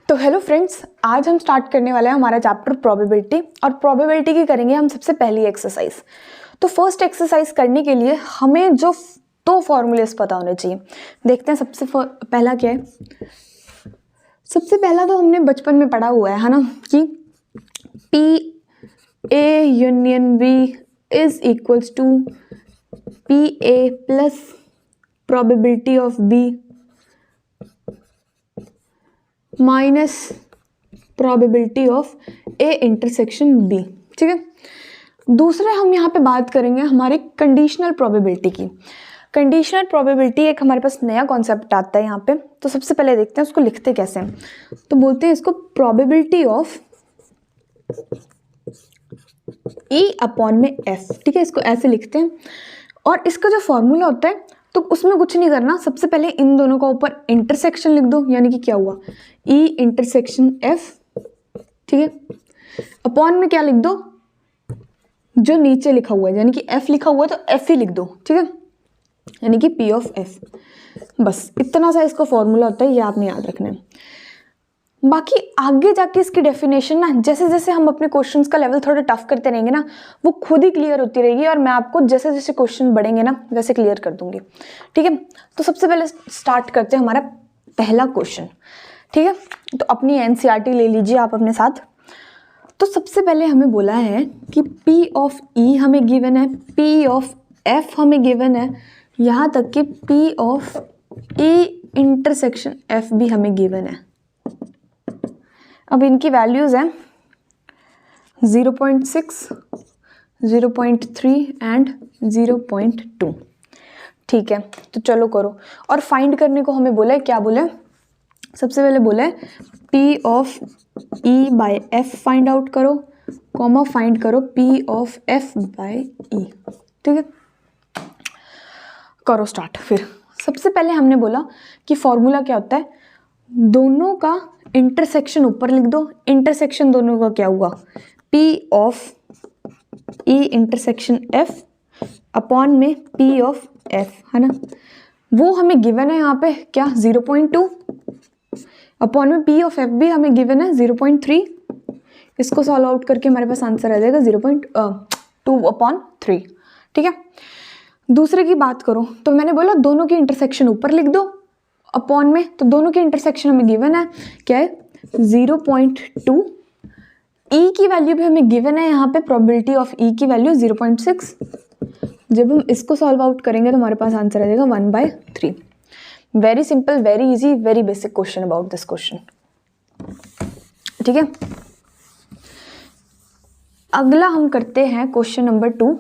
तो hello friends, आज हम स्टार्ट करने वाले हैं हमारा चैप्टर प्रोबेबिलिटी। और प्रोबेबिलिटी की करेंगे हम सबसे पहली एक्सरसाइज। तो फर्स्ट एक्सरसाइज करने के लिए हमें जो दो फॉर्मूलेस पता होने चाहिए। देखते हैं सबसे पहला क्या है। सबसे पहला तो हमने बचपन में पढ़ा हुआ है ना, कि P A union B is equals to P A plus probability of B minus probability of A intersection B. ठीक है। दूसरे हम यहाँ पे बात करेंगे हमारे कंडीशनल प्रोबेबिलिटी की। कंडीशनल प्रोबेबिलिटी एक हमारे पास नया कॉन्सेप्ट आता है यहाँ पे। तो सबसे पहले देखते हैं उसको लिखते कैसे हैं। तो बोलते हैं इसको प्रोबेबिलिटी ऑफ ई अपॉन में एफ। ठीक है, इसको ऐसे लिखते हैं। और इसका जो फॉर्मूला होता है तो उसमें कुछ नहीं करना, सबसे पहले इन दोनों का ऊपर इंटरसेक्शन लिख दो, यानी कि क्या हुआ ई इंटरसेक्शन एफ। ठीक है, अपॉन में क्या लिख दो, जो नीचे लिखा हुआ है, यानी कि एफ लिखा हुआ है तो एफ ही लिख दो। ठीक है, यानी कि पी ऑफ एफ। बस इतना सा इसका फॉर्मूला होता है, ये आपने याद रखना है। बाकी आगे जाके इसकी डेफिनेशन ना, जैसे जैसे हम अपने क्वेश्चंस का लेवल थोड़ा टफ करते रहेंगे ना, वो खुद ही क्लियर होती रहेगी। और मैं आपको जैसे जैसे क्वेश्चन बढ़ेंगे ना वैसे क्लियर कर दूंगी। ठीक है, तो सबसे पहले स्टार्ट करते हैं हमारा पहला क्वेश्चन। ठीक है, तो अपनी एनसीईआरटी ले लीजिए आप अपने साथ। तो सबसे पहले हमें बोला है कि पी ऑफ ई हमें गिवन है, पी ऑफ एफ हमें गिवन है, यहाँ तक कि P of E intersection F भी हमें गिवन है। अब इनकी वैल्यूज हैं 0.6, 0.3 एंड 0.2। ठीक है, तो चलो करो। और फाइंड करने को हमें बोला है, क्या बोला है, सबसे पहले बोला है P of E bye F find out करो, कॉमा फाइंड करो पी ऑफ एफ बाय ई। ठीक है, करो स्टार्ट। फिर सबसे पहले हमने बोला कि फॉर्मूला क्या होता है, दोनों का इंटरसेक्शन ऊपर लिख दो। इंटरसेक्शन दोनों का क्या हुआ, P of E intersection F upon में पी ऑफ एफ, है ना। वो हमें गिवन है यहाँ पे क्या 0.2 अपॉन में पी ऑफ एफ भी हमें गिवन है 0.3। इसको सॉल्व आउट करके हमारे पास आंसर आ जाएगा 0.2/3। ठीक है, दूसरे की बात करो तो मैंने बोला दोनों की इंटरसेक्शन ऊपर लिख दो अपॉन में, तो दोनों की इंटरसेक्शन हमें गिवन है क्या है 0.2। ई की वैल्यू भी हमें गिवन है यहाँ पे, प्रोबेबिलिटी ऑफ ई की वैल्यू 0.6। जब हम इसको सॉल्व आउट करेंगे तो हमारे पास आंसर आ जाएगा 1/3। Very simple, very easy, very basic question about this question. ठीक है, अगला हम करते हैं क्वेश्चन नंबर 2।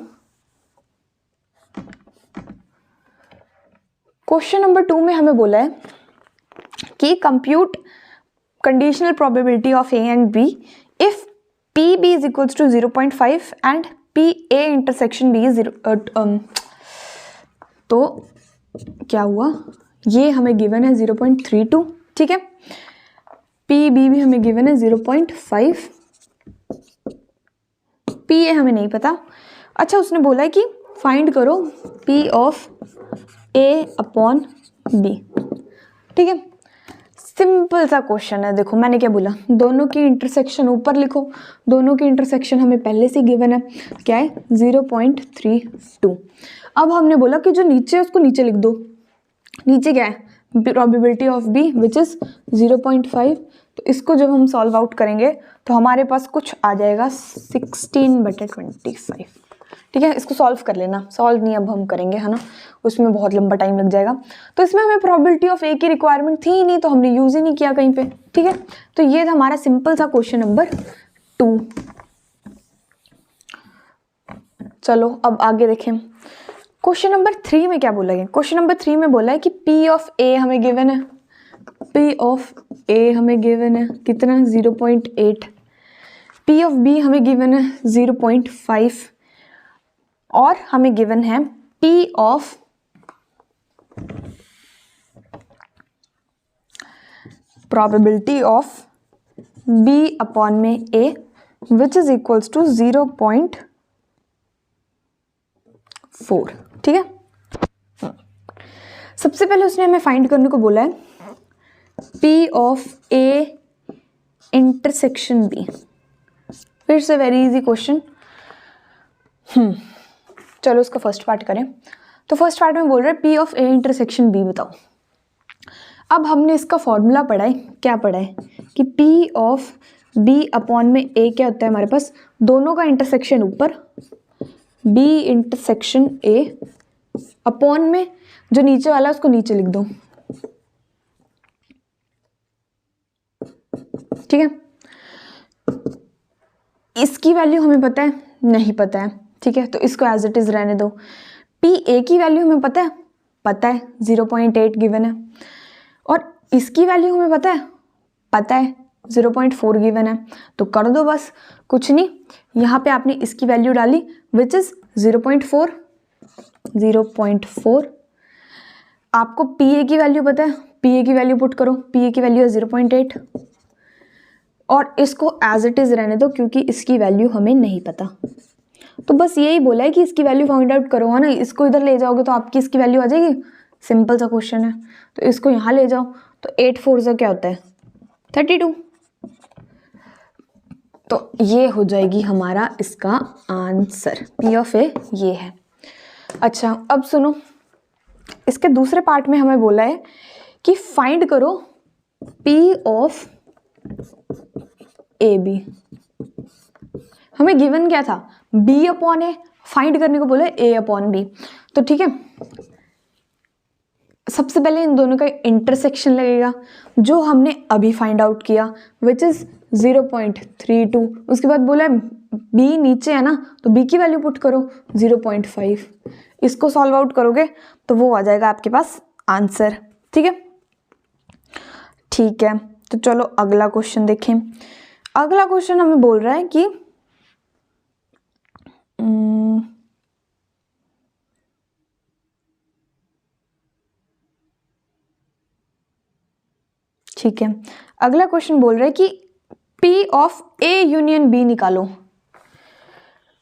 क्वेश्चन नंबर 2 में हमें बोला है कि compute conditional probability of A and B if P B is equals to 0.5 and P A intersection B is 0। तो क्या हुआ, ये हमें गिवन है 0.32। ठीक है, पी बी भी हमें गिवन है 0.5, पी ए हमें नहीं पता। अच्छा, उसने बोला है कि फाइंड करो P of A upon B. ठीक है, सिंपल सा क्वेश्चन है। देखो मैंने क्या बोला, दोनों की इंटरसेक्शन ऊपर लिखो। दोनों की इंटरसेक्शन हमें पहले से गिवन है, क्या है 0.32। अब हमने बोला कि जो नीचे है उसको नीचे लिख दो। नीचे क्या है, probability of B which is 0.5। तो इसको जब हम सॉल्व आउट करेंगे तो हमारे पास कुछ आ जाएगा 16/25। ठीक है, इसको सॉल्व कर लेना, सॉल्व नहीं अब हम करेंगे, है ना, उसमें बहुत लंबा टाइम लग जाएगा। तो इसमें हमें प्रोबेबिलिटी ऑफ ए की रिक्वायरमेंट थी ही नहीं, तो हमने यूज ही नहीं किया कहीं पे। ठीक है, तो ये था हमारा सिंपल सा क्वेश्चन नंबर 2। चलो अब आगे देखें। क्वेश्चन नंबर 3 में क्या बोला गया, क्वेश्चन नंबर 3 में बोला है कि पी ऑफ ए हमें गिवन है, पी ऑफ ए हमें गिवन है कितना 0.8, पी ऑफ बी हमें गिवन है 0.5 और हमें गिवन है P of probability of B upon में A which is equals to 0.4। ठीक है, सबसे पहले उसने हमें फाइंड करने को बोला है P of A intersection B, फिर से वेरी इजी क्वेश्चन। चलो इसका फर्स्ट पार्ट करें। तो फर्स्ट पार्ट में बोल रहे हैं P of A intersection B बताओ। अब हमने इसका फॉर्मूला पढ़ा है, क्या पढ़ा है कि पी ऑफ बी अपॉन में ए क्या होता है हमारे पास, दोनों का इंटरसेक्शन ऊपर, बी इंटरसेक्शन ए अपॉन में जो नीचे वाला है उसको नीचे लिख दो, ठीक है। इसकी वैल्यू हमें पता है, नहीं पता है, ठीक है, तो इसको एज इट इज रहने दो। पी ए की वैल्यू हमें पता है 0.8 गिवन है, और इसकी वैल्यू हमें पता है 0.4 गिवन है, तो कर दो बस, कुछ नहीं। यहाँ पे आपने इसकी वैल्यू डाली विच इज 0.4, आपको पी ए की वैल्यू पता है, पी ए की वैल्यू पुट करो, पी ए की वैल्यू है 0.8, और इसको एज इट इज रहने दो क्योंकि इसकी वैल्यू हमें नहीं पता। तो बस यही बोला है कि इसकी वैल्यू फाइंड आउट करो, है ना। इसको इधर ले जाओगे तो आपकी इसकी वैल्यू आ जाएगी, सिंपल सा क्वेश्चन है। तो इसको यहाँ ले जाओ, तो 8 4 से क्या होता है 32, तो ये हो जाएगी हमारा इसका आंसर, पी ऑफ ए ये है। अच्छा अब सुनो, इसके दूसरे पार्ट में हमें बोला है कि फाइंड करो पी ऑफ ए बी। हमें गिवन क्या था, बी अपॉन ए, फाइंड करने को बोला ए अपॉन बी। तो ठीक है, सबसे पहले इन दोनों का इंटरसेक्शन लगेगा जो हमने अभी फाइंड आउट किया विच इज 0.32। उसके बाद बोला बी नीचे है ना, तो बी की वैल्यू पुट करो 0.5, इसको सॉल्व आउट करोगे तो वो आ जाएगा आपके पास आंसर, ठीक है। ठीक है, तो चलो अगला क्वेश्चन देखें। अगला क्वेश्चन हमें बोल रहा है कि ठीक है, अगला क्वेश्चन बोल रहा है कि P of A union B निकालो,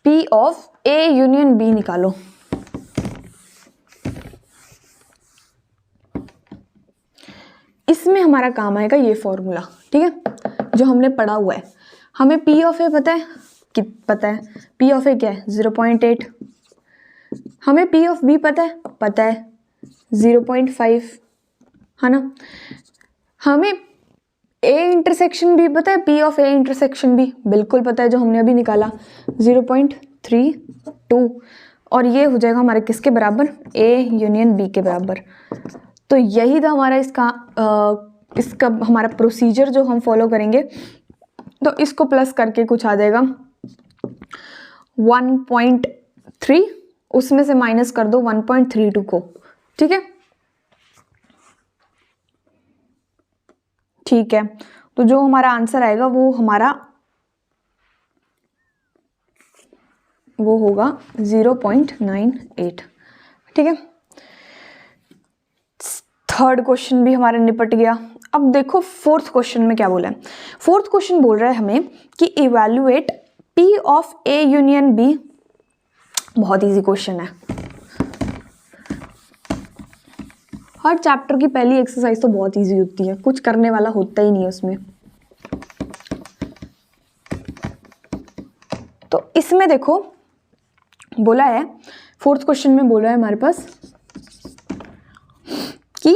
P of A union B निकालो। इसमें हमारा काम आएगा ये फॉर्मूला, ठीक है, जो हमने पढ़ा हुआ है। हमें P ऑफ A पता है कि पता है, P ऑफ A क्या है 0.8। हमें P ऑफ B पता है 0.5, है ना। हमें A इंटरसेक्शन B पता है, P of A intersection B बिल्कुल पता है, जो हमने अभी निकाला 0.32, और ये हो जाएगा हमारे किसके बराबर, A यूनियन B के बराबर। तो यही था हमारा इसका हमारा प्रोसीजर जो हम फॉलो करेंगे। तो इसको प्लस करके कुछ आ जाएगा 1.3, उसमें से माइनस कर दो 1.32 को, ठीक है। ठीक है, तो जो हमारा आंसर आएगा वो होगा 0.98, ठीक है। थर्ड क्वेश्चन भी हमारा निपट गया। अब देखो फोर्थ क्वेश्चन में क्या बोला है। फोर्थ क्वेश्चन बोल रहा है हमें कि evaluate P of A union B। बहुत इजी क्वेश्चन है, हर चैप्टर की पहली एक्सरसाइज तो बहुत इजी होती है, कुछ करने वाला होता ही नहीं है उसमें। तो इसमें देखो बोला है, फोर्थ क्वेश्चन में बोला है हमारे पास कि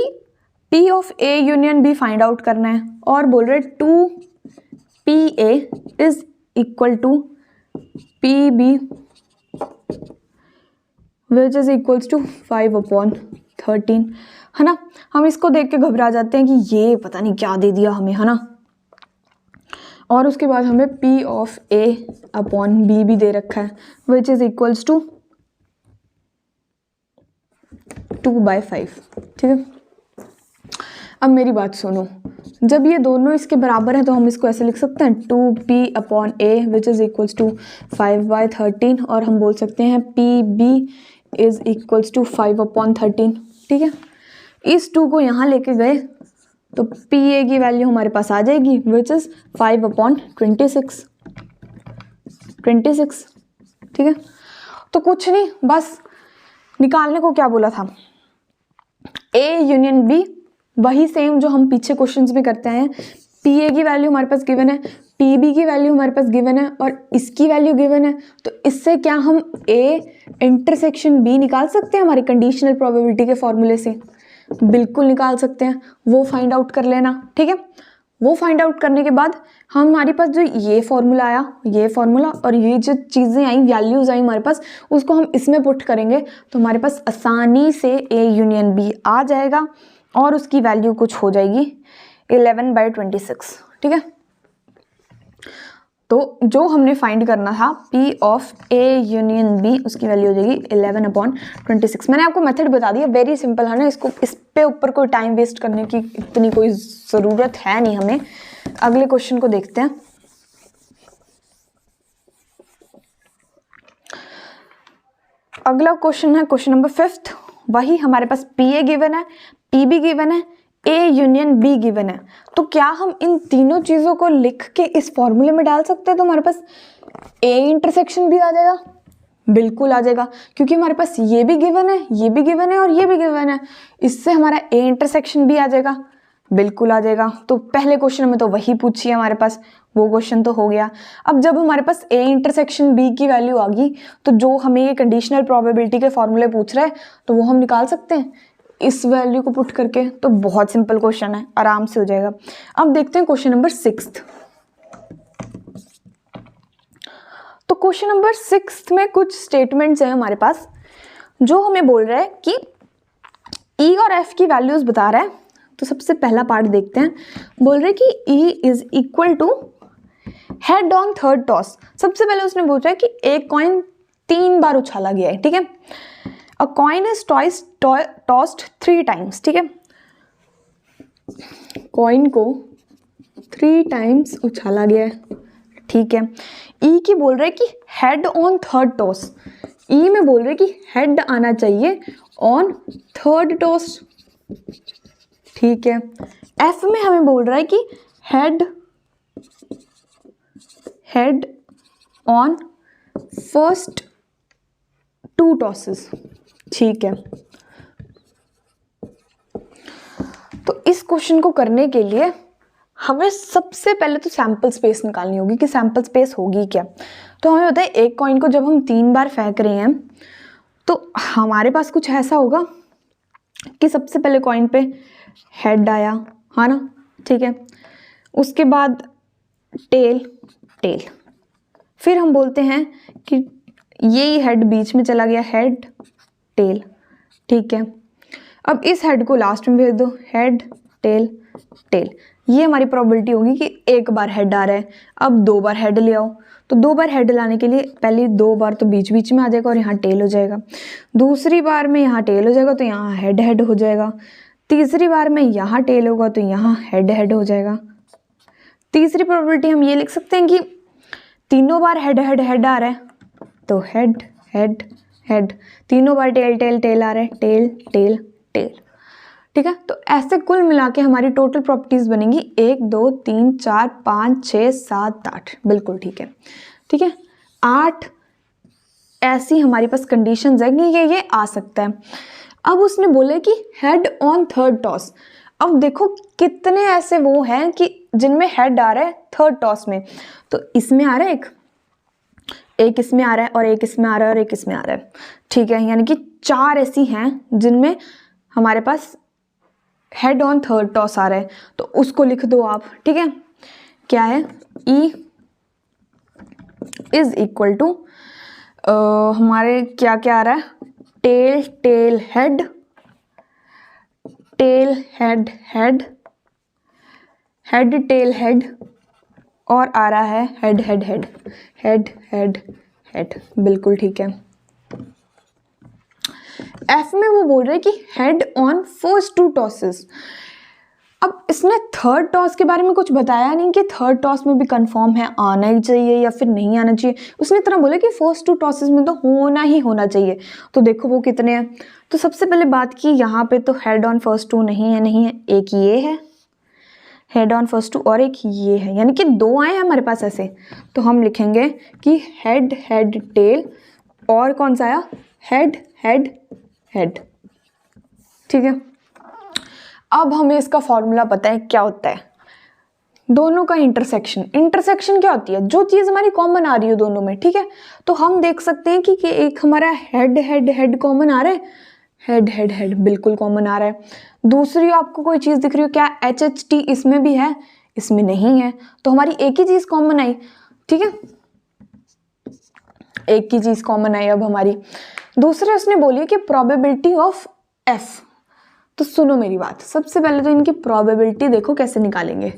P of A union B find out करना है, और बोल रहे 2PA is equal to PB which is equals to 5/13, है ना। हम इसको देख के घबरा जाते हैं कि ये पता नहीं क्या दे दिया हमें, है ना। और उसके बाद हमें P of A upon B भी दे रखा है विच इज इक्वल्स टू 2/5, ठीक है। अब मेरी बात सुनो, जब ये दोनों इसके बराबर हैं तो हम इसको ऐसे लिख सकते हैं 2P upon A which is equals to 5/13, और हम बोल सकते हैं PB इज इक्वल्स टू 5/13, ठीक है। इस 2 को यहाँ लेके गए तो PA की वैल्यू हमारे पास आ जाएगी विच इज 5/26, ठीक है। तो कुछ नहीं, बस निकालने को क्या बोला था, A यूनियन B, वही सेम जो हम पीछे क्वेश्चंस में करते हैं, पी ए की वैल्यू हमारे पास गिवन है, पी बी की वैल्यू हमारे पास गिवन है और इसकी वैल्यू गिवन है, तो इससे क्या हम ए इंटरसेक्शन बी निकाल सकते हैं हमारी कंडीशनल प्रोबेबिलिटी के फॉर्मूले से? बिल्कुल निकाल सकते हैं, वो फाइंड आउट कर लेना, ठीक है। वो फाइंड आउट करने के बाद हमारे पास जो ये फॉर्मूला आया, ये फॉर्मूला और ये जो चीज़ें आई, वैल्यूज आई हमारे पास, उसको हम इसमें पुट करेंगे तो हमारे पास आसानी से ए यूनियन बी आ जाएगा और उसकी वैल्यू कुछ हो जाएगी 11/26, ठीक है। तो जो हमने फाइंड करना था P of A union B, उसकी वैल्यू हो जाएगी 11/26। मैंने आपको मेथड बता दिया, वेरी सिंपल है ना, इसको इस पे ऊपर कोई टाइम वेस्ट करने की इतनी कोई ज़रूरत है नहीं हमें। अगले क्वेश्चन को देखते हैं। अगला क्वेश्चन है क्वेश्चन नंबर 5। वही हमारे पास पी ए गिवन है, पी बी गिवन है, ए यूनियन बी गिवन है। तो क्या हम इन तीनों चीज़ों को लिख के इस फॉर्मूले में डाल सकते हैं तो हमारे पास ए इंटरसेक्शन भी आ जाएगा? बिल्कुल आ जाएगा, क्योंकि हमारे पास ये भी गिवन है, ये भी गिवन है और ये भी गिवन है। इससे हमारा ए इंटरसेक्शन भी आ जाएगा, बिल्कुल आ जाएगा। तो पहले क्वेश्चन में तो वही पूछी है हमारे पास, वो क्वेश्चन तो हो गया। अब जब हमारे पास ए इंटरसेक्शन बी की वैल्यू आ गई तो जो हमें ये कंडीशनल प्रोबेबिलिटी के फॉर्मूले पूछ रहा है तो वो हम निकाल सकते हैं इस वैल्यू को पुट करके। तो बहुत सिंपल क्वेश्चन है, आराम से हो जाएगा। अब देखते हैं क्वेश्चन नंबर 6। तो क्वेश्चन नंबर 6 में कुछ स्टेटमेंट्स हैं हमारे पास जो हमें बोल रहा है कि ई और एफ की वैल्यूज बता रहा है। तो सबसे पहला पार्ट देखते हैं। बोल रहे कि E is equal to head on third toss. सबसे पहले उसने बोल रहा है कि एक कॉइन 3 बार उछाला गया है, ठीक है। अ coin is twice tossed 3 times, ठीक है। कॉइन को 3 टाइम्स उछाला गया है, ठीक है। ई की बोल रहे कि हेड ऑन थर्ड टॉस। ई में बोल रहे कि हेड आना चाहिए ऑन थर्ड टॉस, ठीक है। एफ में हमें बोल रहा है कि हेड ऑन फर्स्ट 2 टॉसेस, ठीक है। तो इस क्वेश्चन को करने के लिए हमें सबसे पहले तो सैंपल स्पेस निकालनी होगी कि सैंपल स्पेस होगी क्या। तो हमें पता है एक कॉइन को जब हम 3 बार फेंक रहे हैं तो हमारे पास कुछ ऐसा होगा कि सबसे पहले कॉइन पे हेड आया, हाँ ना, ठीक है। उसके बाद टेल, फिर हम बोलते हैं कि ये हेड बीच में चला गया, हेड टेल, ठीक है। अब इस हेड को लास्ट में भेज दो, हेड टेल। ये हमारी प्रोबेबिलिटी होगी कि एक बार हेड आ रहा है। अब 2 बार हेड ले आओ, तो 2 बार हेड लाने के लिए पहले 2 बार तो बीच बीच में आ जाएगा और यहाँ टेल हो जाएगा। दूसरी बार में यहाँ टेल हो जाएगा तो यहाँ हेड हो जाएगा। तीसरी बार में यहाँ टेल होगा तो यहाँ हेड हो जाएगा। तीसरी प्रोबेबिलिटी हम ये लिख सकते हैं कि तीनों बार हेड आ रहा है तो हेड, तीनों बार टेल आ रहा है, टेल, ठीक है। तो ऐसे कुल मिला के हमारी टोटल प्रॉपर्टीज बनेंगी 1 2 3 4 5 6 7 8, बिल्कुल ठीक है, ठीक है। 8 ऐसी हमारी पास कंडीशंस है कि ये आ सकता है। अब उसने बोले कि हेड ऑन थर्ड टॉस। अब देखो कितने ऐसे वो हैं कि जिनमें हेड आ रहा है थर्ड टॉस में। तो इसमें आ रहा है एक इसमें आ रहा है और एक इसमें आ रहा है और एक इसमें आ रहा है, ठीक है। यानी कि 4 ऐसी हैं जिनमें हमारे पास हेड ऑन थर्ड टॉस आ रहा है। तो उसको लिख दो आप, ठीक है। क्या है, ई इज इक्वल टू हमारे क्या क्या आ रहा है, tail head, head tail head और आ रहा है हेड, बिल्कुल ठीक है। एफ में वो बोल रहे हैं कि हेड ऑन फर्स्ट 2 टॉसेस। अब इसने थर्ड टॉस के बारे में कुछ बताया नहीं कि थर्ड टॉस में भी कंफर्म है आना ही चाहिए या फिर नहीं आना चाहिए। उसने इतना बोला कि फर्स्ट 2 टॉसेस में तो होना चाहिए। तो देखो वो कितने हैं। तो सबसे पहले बात की यहाँ पे तो हेड ऑन फर्स्ट 2 नहीं है, एक ये है हेड ऑन फर्स्ट 2 और एक ये है, यानी कि 2 आए हैं हमारे पास ऐसे। तो हम लिखेंगे कि हेड टेल और कौन सा आया, हेड, ठीक है। अब हमें इसका फॉर्मूला पता है क्या होता है। दोनों का इंटरसेक्शन। इंटरसेक्शन क्या होती है? जो चीज़ हमारी कॉमन आ रही है दोनों में, ठीक है। तो हम देख सकते हैं कि एक हमारा हेड हेड हेड कॉमन आ रहा है, हेड हेड हेड बिल्कुल कॉमन आ रहा है। दूसरी आपको कोई चीज़ दिख रही हो क्या? HHT इसमें भी है, इसमें नहीं है, तो हमारी एक ही चीज़ कॉमन आई, ठीक है, एक ही चीज़ कॉमन आई अब हमारी। दूसरे उसने बोली कि प्रोबेबिलिटी ऑफ F। तो सुनो मेरी बात, सबसे पहले तो इनकी प्रोबेबिलिटी देखो कैसे निकालेंगे।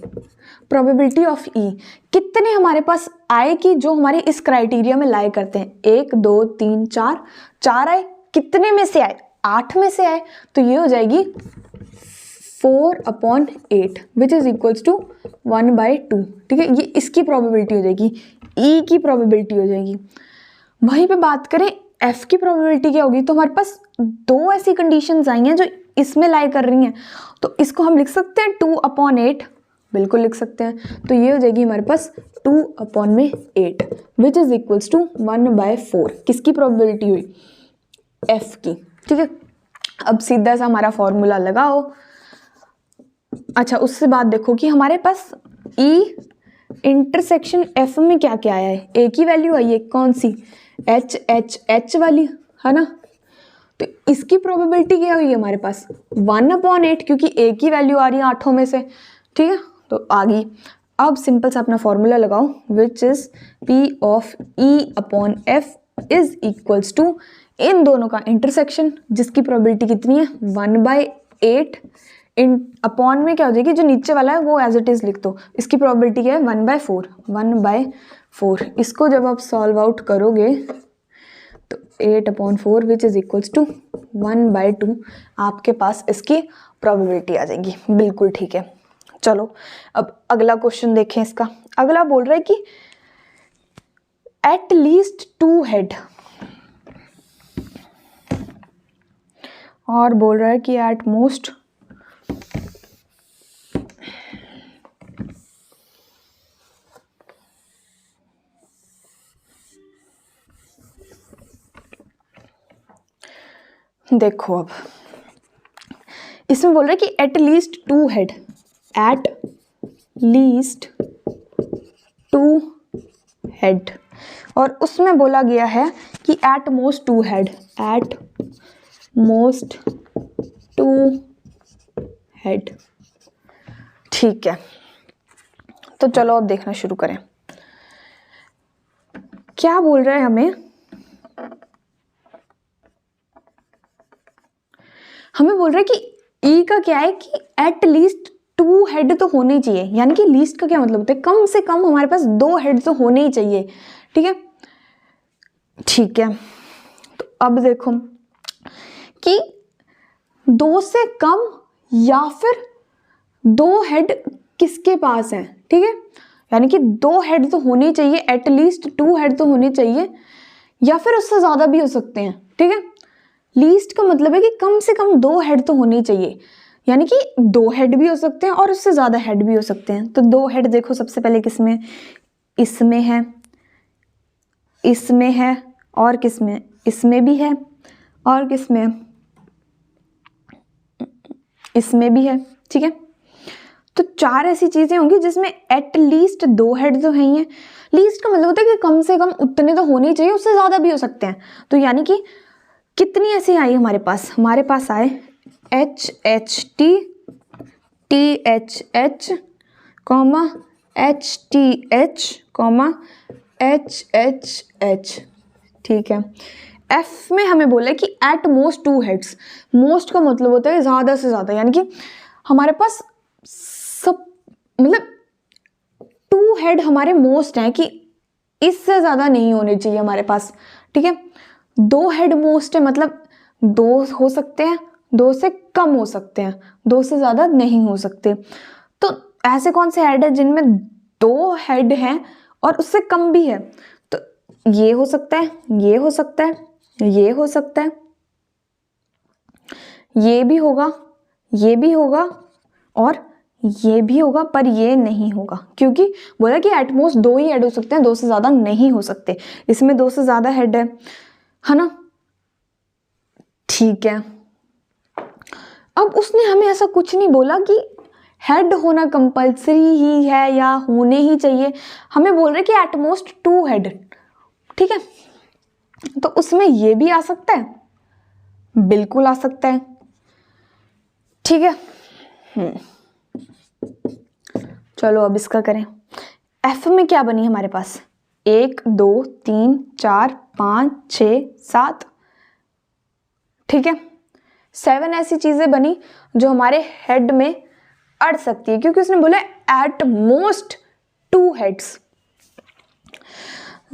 प्रोबेबिलिटी ऑफ E, कितने हमारे पास आए कि जो हमारे इस क्राइटेरिया में लाई करते हैं? 1 2 3 4, 4 आए। कितने में से आए? 8 में से आए। तो ये हो जाएगी 4/8 विच इज इक्वल्स टू 1/2, ठीक है। ये इसकी प्रोबेबिलिटी हो जाएगी, E की प्रोबेबिलिटी हो जाएगी। वहीं पे बात करें F की प्रोबेबिलिटी क्या होगी? तो हमारे पास दो ऐसी कंडीशंस आई हैं जो इसमें लाई कर रही हैं, तो इसको हम लिख सकते हैं 2/8, बिल्कुल लिख सकते हैं। तो ये हो जाएगी हमारे पास 2/8 विच इज इक्वल्स टू 1/4। किसकी प्रोबेबिलिटी हुई? F की, ठीक है। अब सीधा सा हमारा फॉर्मूला लगाओ। अच्छा, उससे बाद देखो कि हमारे पास E इंटरसेक्शन F में क्या क्या आया है? एक ही वैल्यू आई है, कौन सी? H वाली, है ना। तो इसकी प्रोबेबिलिटी क्या हुई हमारे पास? 1/8, क्योंकि एक ही वैल्यू आ रही है 8 में से, ठीक है। तो आ गई। अब सिंपल सा अपना फॉर्मूला लगाओ, which is P of E/F is equals to इन दोनों का इंटरसेक्शन, जिसकी प्रोबेबिलिटी कितनी है? 1/8 इन अपॉन में क्या हो जाएगी, जो नीचे वाला है वो एज इट इज लिख दो। इसकी प्रोबेबिलिटी क्या है? 1/4, 1/4। इसको जब आप सॉल्व आउट करोगे तो 8/4 विच इज इक्वल्स टू 1/2 आपके पास इसकी प्रोबेबिलिटी आ जाएगी। बिल्कुल ठीक है। चलो अब अगला क्वेश्चन देखें इसका। अगला बोल रहा है कि एट लीस्ट 2 हेड, और बोल रहा है कि एट मोस्ट देखो, अब इसमें बोल रहा है कि at least 2 head, at least 2 head, और उसमें बोला गया है कि at most 2 head, eight most 2 head, ठीक है। तो चलो अब देखना शुरू करें। क्या बोल रहा है हमें बोल रहा है कि E का क्या है कि एट लीस्ट 2 हेड तो होने ही चाहिए। यानी कि लीस्ट का क्या मतलब होता है? कम से कम हमारे पास 2 हेड तो होने ही चाहिए, ठीक है, ठीक है। तो अब देखो कि 2 से कम या फिर 2 हेड किसके पास है, ठीक है। यानी कि 2 हेड तो होने ही चाहिए, एटलीस्ट 2 हेड तो होने चाहिए, या फिर उससे ज़्यादा भी हो सकते हैं, ठीक है। लीस्ट का मतलब है कि कम से कम 2 हेड तो होने ही चाहिए, यानी कि 2 हेड भी हो सकते हैं और उससे ज़्यादा हेड भी हो सकते हैं। तो 2 हेड देखो सबसे पहले किसमें? इसमें है, इसमें है, और किसमें? इसमें भी है, और किसमें? इसमें भी है, ठीक है। तो 4 ऐसी चीज़ें होंगी जिसमें एट लीस्ट 2 हेड तो है ही है। लीस्ट का मतलब होता है कि कम से कम उतने तो होने ही चाहिए, उससे ज़्यादा भी हो सकते हैं। तो यानी कि कितनी ऐसी आई हमारे पास आए HHT, THH, HTH, HHH, ठीक है। F में हमें बोला कि एट मोस्ट 2 हेड्स। मोस्ट का मतलब होता है ज़्यादा से ज़्यादा, यानी कि हमारे पास सब मतलब 2 हेड हमारे मोस्ट हैं, कि इससे ज़्यादा नहीं होने चाहिए हमारे पास, ठीक है। 2 हेड मोस्ट है, मतलब 2 हो सकते हैं, 2 से कम हो सकते हैं, 2 से ज़्यादा नहीं हो सकते। तो ऐसे कौन से हेड है जिनमें 2 हेड हैं और उससे कम भी है? तो ये हो सकता है, ये हो सकता है, ये हो सकता है, ये भी होगा, ये भी होगा, और ये भी होगा, पर ये नहीं होगा, क्योंकि बोला कि एटमोस्ट 2 ही हेड हो सकते हैं, 2 से ज़्यादा नहीं हो सकते। इसमें 2 से ज़्यादा हेड है ना, ठीक है। अब उसने हमें ऐसा कुछ नहीं बोला कि हेड होना कंपलसरी ही है या होने ही चाहिए? हमें बोल रहे कि एट मोस्ट 2 हेड, ठीक है, तो उसमें ये भी आ सकता है, बिल्कुल आ सकता है, ठीक है। चलो अब इसका करें। एफ में क्या बनी हमारे पास? 1 2 3 4 5 6 7, ठीक है। 7 ऐसी चीजें बनी जो हमारे हेड में अड़ सकती है, क्योंकि उसने बोला एट मोस्ट 2 हेड्स,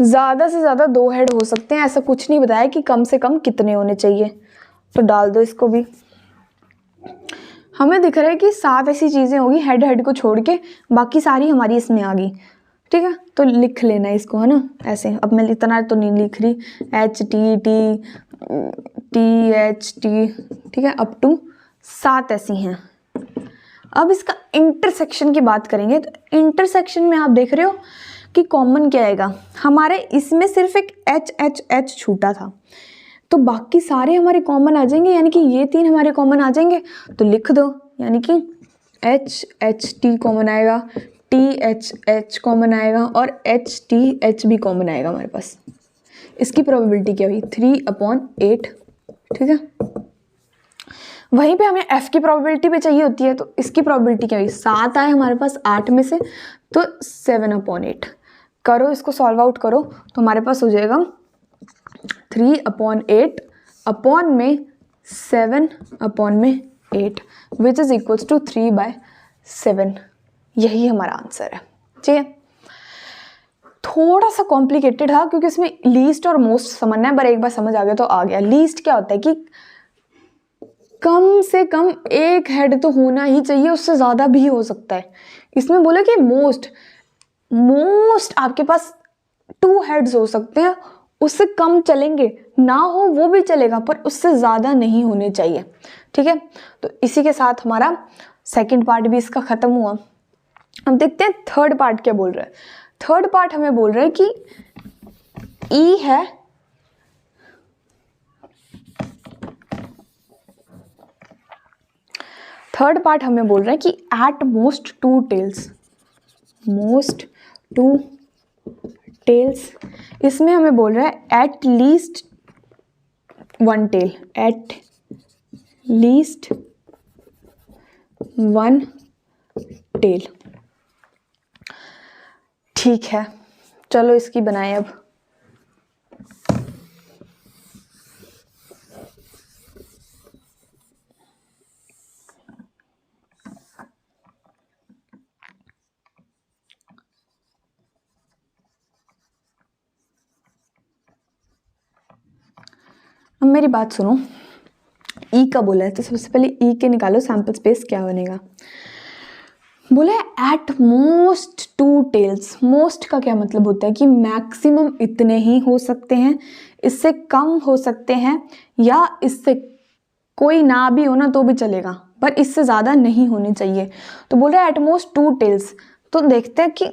ज्यादा से ज्यादा 2 हेड हो सकते हैं, ऐसा कुछ नहीं बताया कि कम से कम कितने होने चाहिए। तो डाल दो इसको भी। हमें दिख रहा है कि 7 ऐसी चीजें होगी हेड हेड को छोड़ के, बाकी सारी हमारी इसमें आ गई, ठीक है। तो लिख लेना इसको, है ना, ऐसे। अब मैं इतना तो नहीं लिख रही, H T T T H T, ठीक है, अप टू 7 ऐसी हैं। अब इसका इंटरसेक्शन की बात करेंगे, तो इंटरसेक्शन में आप देख रहे हो कि कॉमन क्या आएगा हमारे, इसमें सिर्फ एक एच एच एच छूटा था, तो बाकी सारे हमारे कॉमन आ जाएंगे, यानी कि ये 3 हमारे कॉमन आ जाएंगे। तो लिख दो, यानी कि एच एच टी कॉमन आएगा, टी एच एच कॉमन आएगा और एच टी एच भी कॉमन आएगा हमारे पास। इसकी प्रोबेबिलिटी क्या हुई? 3/8, ठीक है। वहीं पे हमें f की प्रोबेबिलिटी भी चाहिए होती है, तो इसकी प्रोबेबिलिटी क्या हुई? 7 आए हमारे पास 8 में से, तो 7/8। करो इसको, सॉल्व आउट करो, तो हमारे पास हो जाएगा 3/8 अपॉन में 7/8 विच इज इक्वल्स टू 3/7। यही हमारा आंसर है, ठीक है। थोड़ा सा कॉम्प्लिकेटेड था क्योंकि इसमें लीस्ट और मोस्ट समझना है, पर एक बार समझ आ गया तो आ गया। लीस्ट क्या होता है कि कम से कम एक हेड तो होना ही चाहिए, उससे ज़्यादा भी हो सकता है। इसमें बोला कि मोस्ट आपके पास 2 हेड्स हो सकते हैं, उससे कम चलेंगे, ना हो वो भी चलेगा, पर उससे ज़्यादा नहीं होने चाहिए, ठीक है। तो इसी के साथ हमारा सेकंड पार्ट भी इसका ख़त्म हुआ। अब देखते हैं थर्ड पार्ट क्या बोल रहा है। थर्ड पार्ट हमें बोल रहा है कि ई है, थर्ड पार्ट हमें बोल रहा है कि at most 2 tails, most 2 tails, इसमें हमें बोल रहा है at least 1 tail, at least 1 tail, ठीक है। चलो इसकी बनाएं अब। अब मेरी बात सुनो, ई का बोला है तो सबसे पहले ई के निकालो सैंपल स्पेस क्या बनेगा। बोला है एट मोस्ट 2 टेल्स। मोस्ट का क्या मतलब होता है कि मैक्सिमम इतने ही हो सकते हैं, इससे कम हो सकते हैं, या इससे कोई ना भी हो ना तो भी चलेगा, पर इससे ज़्यादा नहीं होने चाहिए। तो बोल रहा है एट मोस्ट 2 टेल्स, तो देखते हैं कि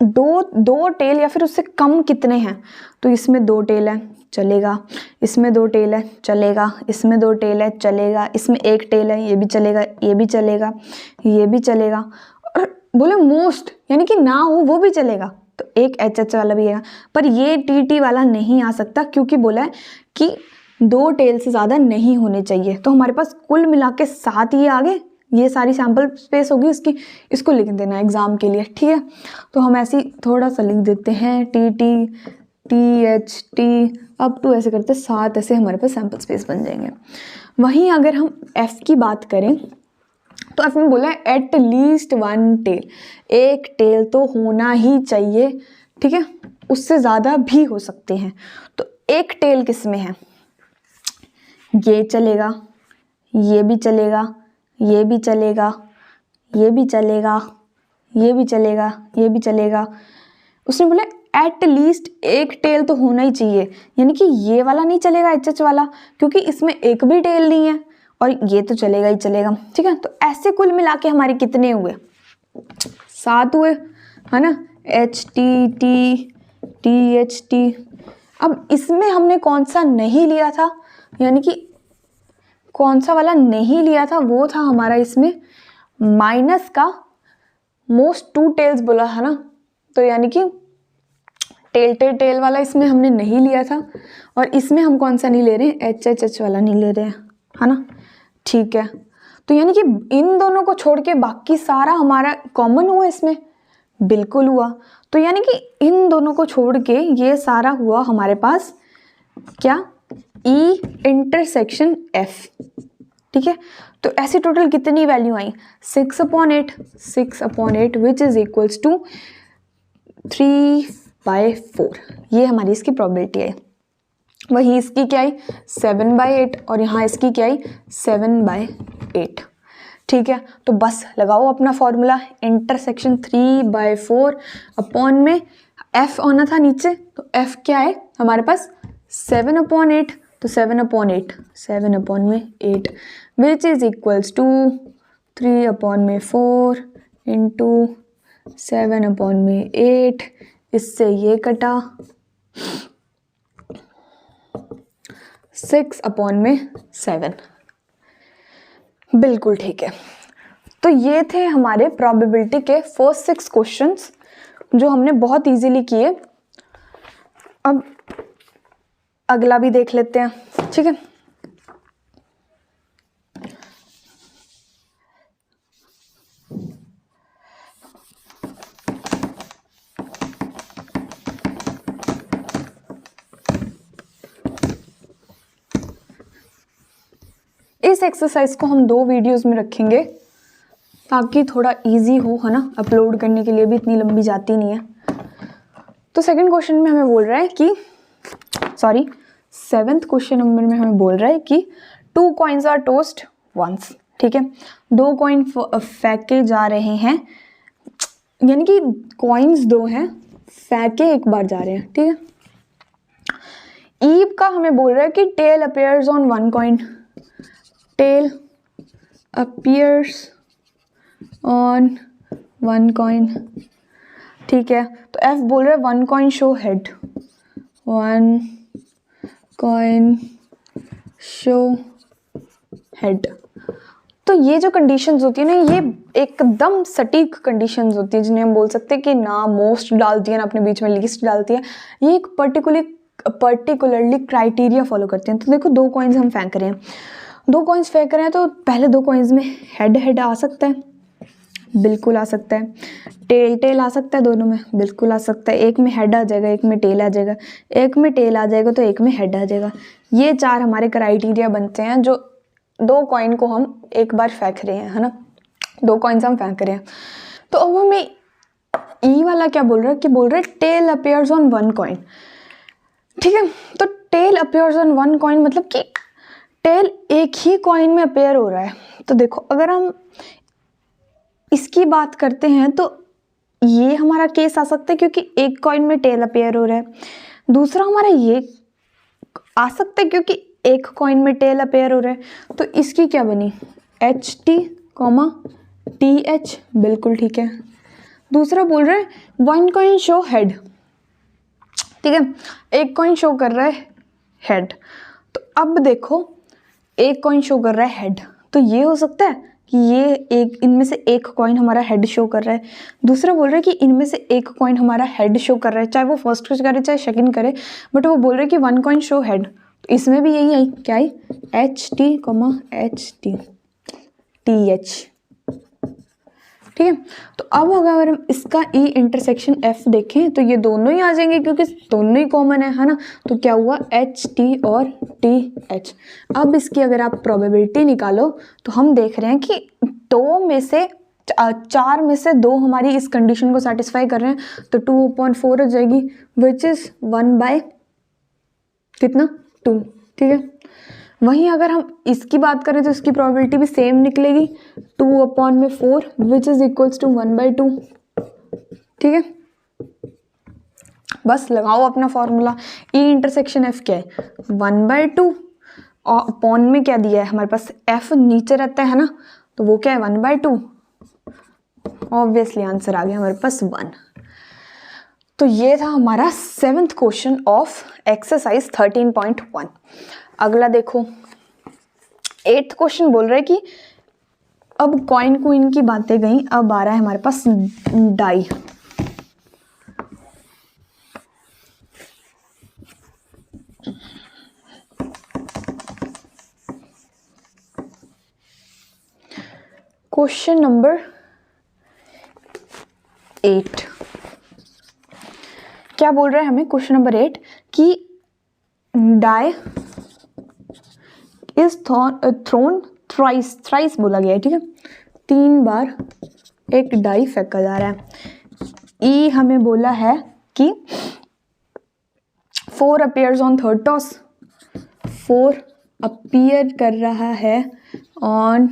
दो टेल या फिर उससे कम कितने हैं। तो इसमें 2 टेल है, चलेगा, इसमें 2 टेल है, चलेगा, इसमें 2 टेल है, चलेगा, इसमें 1 टेल है, ये भी चलेगा, ये भी चलेगा, ये भी चलेगा। और बोले मोस्ट यानी कि ना हो वो भी चलेगा, तो एक एच एच वाला भी है, पर ये टी टी वाला नहीं आ सकता, क्योंकि बोला है कि 2 टेल से ज़्यादा नहीं होने चाहिए। तो हमारे पास कुल मिला के 7 ये आ गए, ये सारी सैम्पल स्पेस होगी इसकी, इसको लिख देना एग्जाम के लिए, ठीक है। तो हम ऐसे थोड़ा सा लिख देते हैं, T T T H T up to ऐसे करते 7 ऐसे हमारे पास सैम्पल स्पेस बन जाएंगे। वहीं अगर हम एफ की बात करें तो एफ में बोला है एट लीस्ट 1 टेल, एक टेल तो होना ही चाहिए, ठीक है, उससे ज़्यादा भी हो सकते हैं। तो एक टेल किस में है? ये चलेगा, ये भी चलेगा, ये भी चलेगा, ये भी चलेगा, ये भी चलेगा, ये भी चलेगा। उसने बोला एट लीस्ट एक टेल तो होना ही चाहिए, यानी कि ये वाला नहीं चलेगा एच एच वाला, क्योंकि इसमें एक भी टेल नहीं है, और ये तो चलेगा ही चलेगा, ठीक है। तो ऐसे कुल मिला के हमारे कितने हुए? 7 हुए, है ना, H T T T H T. अब इसमें हमने कौन सा नहीं लिया था, यानी कि कौन सा वाला नहीं लिया था, वो था हमारा इसमें माइनस का मोस्ट टू टेल्स बोला है ना, तो यानी कि टेल टेल टेल वाला इसमें हमने नहीं लिया था, और इसमें हम कौन सा नहीं ले रहे हैं, एच एच एच वाला नहीं ले रहे हैं, है ना। ठीक है, तो यानी कि इन दोनों को छोड़ के बाकी सारा हमारा कॉमन हुआ इसमें, बिल्कुल हुआ। तो यानी कि इन दोनों को छोड़ के ये सारा हुआ हमारे पास क्या, ई इंटरसेक्शन एफ। ठीक है, तो ऐसी टोटल कितनी वैल्यू आई, 6/8 विच इज इक्वल्स टू 3/4। ये हमारी इसकी प्रोबेबिलिटी है। वही इसकी क्या आई 7/8, और यहाँ इसकी क्या आई 7/8। ठीक है, तो बस लगाओ अपना फॉर्मूला, इंटरसेक्शन 3/4 अपॉन में एफ आना था नीचे, तो एफ क्या है हमारे पास 7/8, तो 7/8 which is equals to 3/4 into 7/8। इससे ये कटा 6/7। बिल्कुल ठीक है। तो ये थे हमारे प्रोबेबिलिटी के फर्स्ट 6 क्वेश्चंस जो हमने बहुत इजीली किए। अब अगला भी देख लेते हैं। ठीक है, इस एक्सरसाइज को हम 2 वीडियोस में रखेंगे ताकि थोड़ा इजी हो, है ना, अपलोड करने के लिए भी इतनी लंबी जाती नहीं है। तो सेकंड क्वेश्चन में हमें बोल रहा है कि 7th क्वेश्चन नंबर में हमें बोल रहा है कि 2 कॉइन्स आर टॉस्ड वंस। ठीक है, 2 कॉइन फेंके जा रहे हैं, यानी कि कॉइन्स 2 हैं, फेंके एक बार जा रहे हैं। ठीक है, ईव का हमें बोल रहा है कि tail appears on 1 coin, tail appears on 1 coin. ठीक है, तो एफ बोल रहा है 1 coin show head, 1 coin show head. तो ये जो कंडीशंस होती है ना, ये एकदम सटीक कंडीशंस होती है, जिन्हें हम बोल सकते हैं कि ना मोस्ट डालती है ना अपने बीच में लीस्ट डालती है। ये एक पर्टिकुलरली क्राइटेरिया फॉलो करते हैं। तो देखो 2 कॉइन्स हम फेंक रहे हैं, 2 कॉइन्स फेंक रहे हैं, तो पहले 2 कॉइन्स में हेड हेड आ सकता है, बिल्कुल आ सकता है। टेल टेल आ सकता है, दोनों में बिल्कुल आ सकता है। एक में हेड आ जाएगा, एक में टेल आ जाएगा, एक में टेल आ जाएगा तो एक में हेड आ जाएगा। ये 4 हमारे क्राइटेरिया बनते हैं जो 2 कॉइन को हम एक बार फेंक रहे हैं, है ना, 2 कॉइन्स हम फेंक रहे हैं। तो अब हमें ई वाला क्या बोल रहा है, कि बोल रहा है टेल अपीयर्स ऑन 1 कॉइन। ठीक है, तो टेल अपीयर्स ऑन 1 कॉइन मतलब कि टेल एक ही कॉइन में अपेयर हो रहा है। तो देखो अगर हम इसकी बात करते हैं तो ये हमारा केस आ सकता है, क्योंकि एक कॉइन में टेल अपेयर हो रहा है। दूसरा हमारा ये आ सकता है क्योंकि एक कॉइन में टेल अपेयर हो रहा है। तो इसकी क्या बनी HT, TH, बिल्कुल ठीक है। दूसरा बोल रहा है 1 कॉइन शो हेड। ठीक है, एक कॉइन शो कर रहा है हेड। तो अब देखो एक कॉइन शो कर रहा है हेड, तो ये हो सकता है कि ये एक इनमें से एक कॉइन हमारा हेड शो कर रहा है। दूसरा बोल रहा है कि इनमें से एक कॉइन हमारा हेड शो कर रहा है, चाहे वो फर्स्ट करे चाहे सेकंड करे, बट वो बोल रहा है कि 1 कॉइन शो हेड। तो इसमें भी यही आई, क्या आई HT, HT, TH। ठीक है, तो अब अगर हम इसका ई इंटरसेक्शन एफ देखें तो ये दोनों ही आ जाएंगे क्योंकि दोनों ही कॉमन है ना। तो क्या हुआ HT और TH। अब इसकी अगर आप प्रोबेबिलिटी निकालो तो हम देख रहे हैं कि 4 में से 2 हमारी इस कंडीशन को सेटिस्फाई कर रहे हैं, तो 2/4 हो जाएगी, विच इज 1/2। ठीक है, वहीं अगर हम इसकी बात करें तो इसकी प्रोबेबिलिटी भी सेम निकलेगी, 2/4 विच इज इक्वल्स टू 1/2। ठीक है, बस लगाओ अपना फॉर्मूला। ई इंटरसेक्शन एफ क्या है 1/2, और अपॉन में क्या दिया है हमारे पास एफ नीचे रहता है ना, तो वो क्या है 1/2। ऑब्वियसली आंसर आ गया हमारे पास 1। तो ये था हमारा 7th क्वेश्चन ऑफ एक्सरसाइज 13.1। अगला देखो 8th क्वेश्चन बोल रहा है कि अब कॉइन क्वीन की बातें गई, अब आ रहा है हमारे पास डाई। क्वेश्चन नंबर 8 क्या बोल रहा है हमें? क्वेश्चन नंबर 8 कि डाई इज थ्रोन थ्राइस बोला गया है, ठीक है, 3 बार एक डाई फेंका जा रहा है। ई हमें बोला है कि 4 appears on third toss, 4 appear कर रहा है ऑन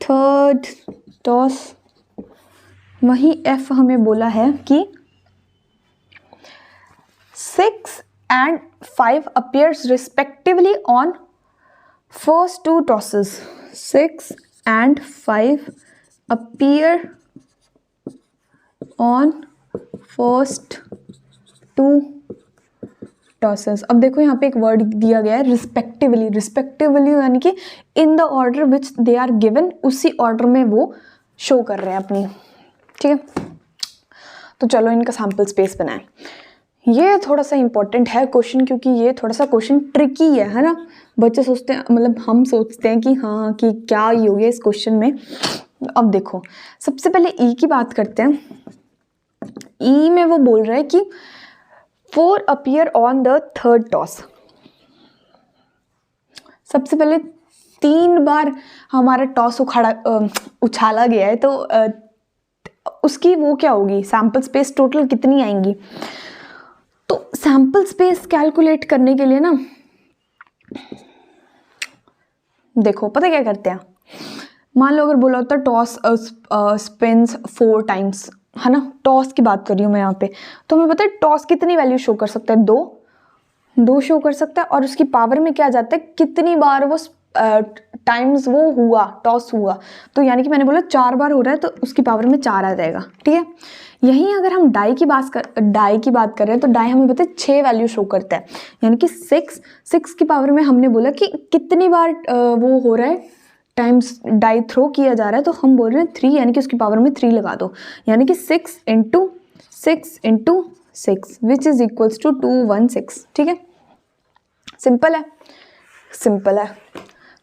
थर्ड टॉस। वहीं एफ हमें बोला है कि 6 and 5 appears respectively on first 2 tosses. 6 and 5 appear on first 2 tosses. अब देखो यहाँ पे एक वर्ड दिया गया है रिस्पेक्टिवली। रिस्पेक्टिवली यानी कि in the order which they are given, उसी ऑर्डर में वो शो कर रहे हैं अपनी, ठीक है। तो चलो इनका सैम्पल स्पेस बनाएं। ये थोड़ा सा इंपॉर्टेंट है क्वेश्चन, क्योंकि ये थोड़ा सा क्वेश्चन ट्रिकी है ना। बच्चे सोचते हैं, मतलब हम सोचते हैं कि हाँ कि क्या ही हो गया इस क्वेश्चन में। अब देखो सबसे पहले ई की बात करते हैं। ई में वो बोल रहा है कि 4 appear on the third toss. सबसे पहले 3 बार हमारा टॉस उछाला गया है, तो उसकी वो क्या होगी, सैम्पल स्पेस टोटल कितनी आएंगी। तो सैम्पल स्पेस कैलकुलेट करने के लिए ना, देखो पता क्या करते हैं, मान लो अगर बोला होता टॉस स्पिन्स 4 टाइम्स, है ना, टॉस की बात कर रही हूँ मैं यहाँ पे, तो हमें पता है टॉस कितनी वैल्यू शो कर सकता है, 2 शो कर सकता है। और उसकी पावर में क्या जाता है, कितनी बार वो टाइम्स वो हुआ, टॉस हुआ। तो यानी कि मैंने बोला 4 बार हो रहा है, तो उसकी पावर में 4 आ जाएगा, ठीक है। यहीं अगर हम डाई की बात कर रहे हैं, तो डाई हमें पता है 6 वैल्यू शो करता है, यानी कि 6 की पावर में हमने बोला कि कितनी बार वो हो रहा है, टाइम्स डाई थ्रो किया जा रहा है, तो हम बोल रहे हैं 3, यानी कि उसकी पावर में 3 लगा दो, यानी कि 6 × 6 × 6 विच इज इक्वल्स टू 216, ठीक है। सिंपल है।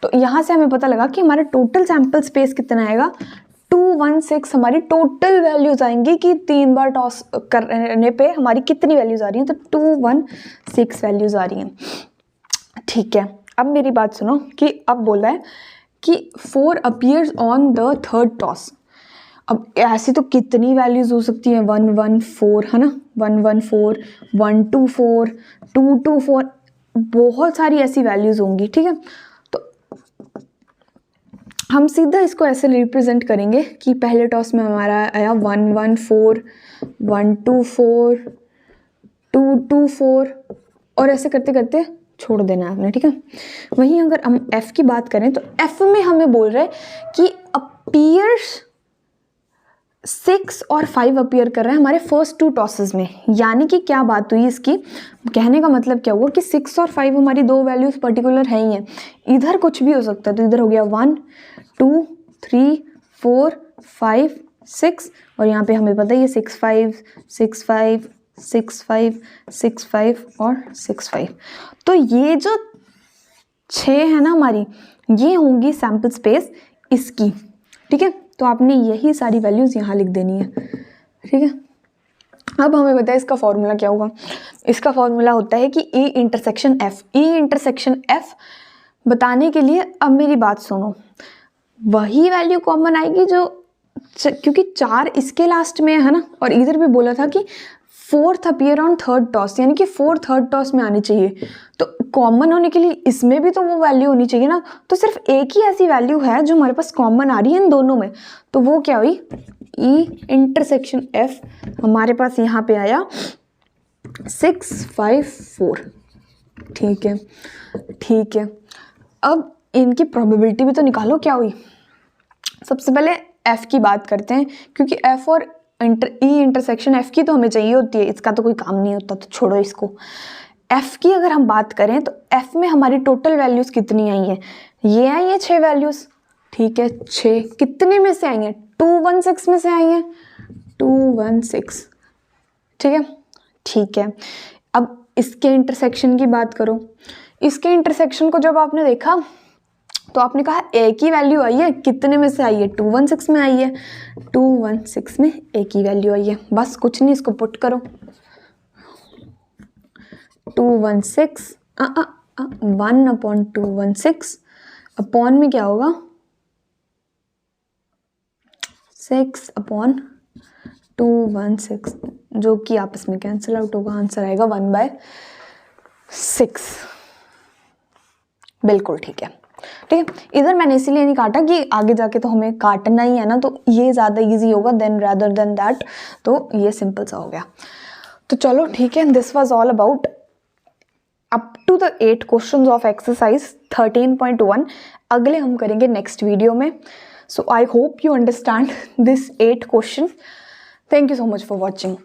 तो यहाँ से हमें पता लगा कि हमारा टोटल सैंपल स्पेस कितना आएगा, 216 हमारी टोटल वैल्यूज आएंगी कि 3 बार टॉस करने पे हमारी कितनी वैल्यूज आ रही हैं, तो 216 वैल्यूज आ रही हैं, ठीक है। अब मेरी बात सुनो कि अब बोला है कि 4 appears on the third toss. अब ऐसी तो कितनी वैल्यूज हो सकती हैं, 114 है ना, 114, 124, 224, बहुत सारी ऐसी वैल्यूज होंगी, ठीक है। तो हम सीधा इसको ऐसे रिप्रेजेंट करेंगे कि पहले टॉस में हमारा आया 114, 124, 224, और ऐसे करते करते छोड़ देना है आपने, ठीक है। वहीं अगर हम एफ की बात करें, तो एफ में हमें बोल रहे हैं कि अपीयर्स 6 और 5 अपीयर कर रहे हैं हमारे फर्स्ट 2 टॉसेस में। यानी कि क्या बात हुई इसकी, कहने का मतलब क्या हुआ कि 6 और 5 हमारी 2 वैल्यूज पर्टिकुलर है ही हैं, इधर कुछ भी हो सकता है। तो इधर हो गया 1, 2, 3, 4, 5, 6, और यहाँ पे हमें पता है ये 6, 5, 6, 5, 6, 5, 6, 5 और 6, 5। तो ये जो 6 है ना हमारी, ये होंगी सैम्पल स्पेस इसकी, ठीक है। तो आपने यही सारी वैल्यूज यहाँ लिख देनी है, ठीक है। अब हमें पता है इसका फॉर्मूला क्या होगा। इसका फॉर्मूला होता है कि E intersection F। E intersection F बताने के लिए अब मेरी बात सुनो, वही वैल्यू कॉमन आएगी जो, क्योंकि 4 इसके लास्ट में है ना, और इधर भी बोला था कि 4th appear on third toss, यानी कि 4 थर्ड टॉस में आनी चाहिए। तो कॉमन होने के लिए इसमें भी तो वो वैल्यू होनी चाहिए ना। तो सिर्फ एक ही ऐसी वैल्यू है जो हमारे पास कॉमन आ रही है इन दोनों में, तो वो क्या हुई, E इंटरसेक्शन F हमारे पास यहाँ पे आया 654, ठीक है। अब इनकी प्रोबेबिलिटी भी तो निकालो क्या हुई। सबसे पहले F की बात करते हैं, क्योंकि F और E इंटरसेक्शन F की तो हमें चाहिए होती है, इसका तो कोई काम नहीं होता, तो छोड़ो इसको। F की अगर हम बात करें, तो F में हमारी टोटल वैल्यूज कितनी आई हैं, ये आई है 6 वैल्यूज, ठीक है 6 कितने में से आई हैं, 216 में से आई हैं, 216, ठीक है। अब इसके इंटरसेक्शन की बात करो, इसके इंटरसेक्शन को जब आपने देखा तो आपने कहा एक ही वैल्यू आई है, कितने में से आई है, 216 में आई है, 216 में एक ही वैल्यू आई है, बस कुछ नहीं, इसको पुट करो 216 1/216 अपॉन में क्या होगा 6/216 जो कि आपस में कैंसिल आउट होगा, आंसर आएगा 1/6। बिल्कुल ठीक है, ठीक है। इधर मैंने इसीलिए नहीं काटा कि आगे जाके तो हमें काटना ही है ना, तो ये ज़्यादा इजी होगा देन रादर देन दैट, तो ये सिंपल सा हो गया। तो चलो ठीक है, this was all about up to the 8 questions of exercise 13.1। अगले हम करेंगे नेक्स्ट वीडियो में। So I hope you understand this 8 question. Thank you so much for watching.